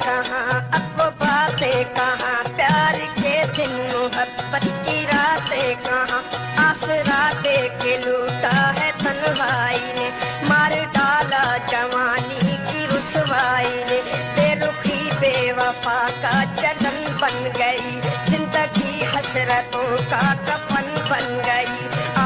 कहाँ अब वो बातें कहाँ, प्यार के दिन मोहब्बत की रातें कहाँ, आसरा दे के लूटा है तन्हाई ने, मार डाला जवानी की रुसवाई ने, बेरुखी बेवफा का चलन बन गई, जिंदगी हसरतों का कफन बन गई,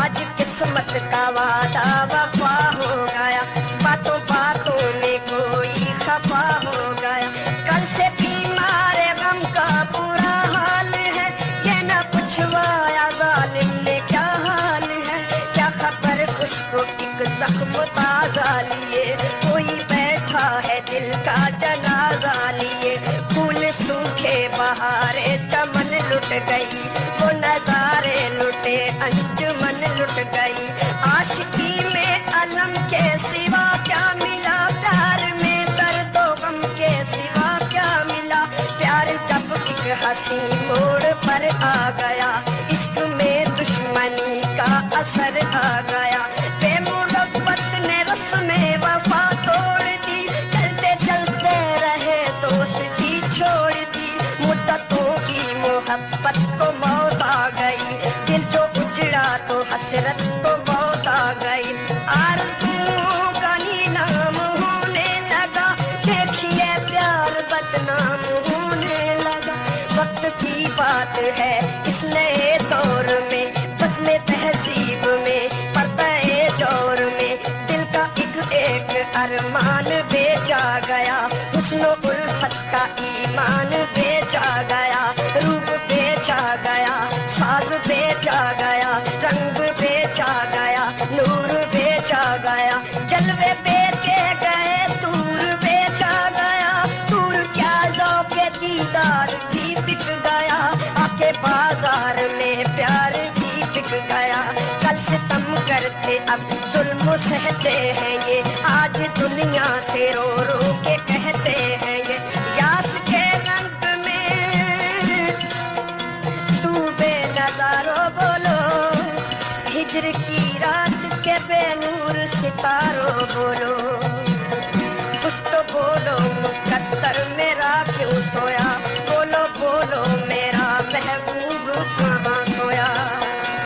आज किस्मत का वादा वफा हो गया, बातों बातों में कोई खफा हो गया, कल से बीमार गम का बुरा हाल है, ये न पूछवाया जालिम ने क्या हाल है, क्या खबर उसको एक जख्म ताजा लिए, कोई बैठा है दिल का जनाजा लिए, फूल सूखे बहारे चमन लुट गई, वो नजारे लुटे अंजुमन लुट गई, आशिकी में अलम के सिवा क्या मिला, प्यार में दर्दो गम के सिवा क्या मिला, प्यार जब एक हंसी मोड़ पर आ गया, इश्क में दुश्मनी का असर आ गया, बेमुरब्बत ने रस्में वफा तोड़ दी, चलते चलते रहे दोस्ती छोड़ दी, मुद्दतों की मोहब्बत को मौत आ गई, दिल जो उजड़ा तो हसरत को मौत आ गई, आरज़ुओं का नीलाम होने लगा, देखिए प्यार बदनाम होने लगा, वक्त की बात है इस नए दौर में, बस में तहजीब में पर्दे जोर में, दिल का एक अरमान बेचा गया, हुस्नो उल्फत का ईमान बेचा गया, रूप बेचा गया, साज बेचा गया, रंग बेचा गया, नूर बेचा गया, जलवे बेचे गए, दूर बेचा गया, दूर क्या ज़ौक़े दीदार भी बिक गया, आके बाजार में प्यार भी बिक गया, कल सितम करते अब जुल्म सहते हैं ये, आज दुनिया से रो रो के कहते हैं ये, यास के रंग में डूबे नजारो बोलो, हिजर की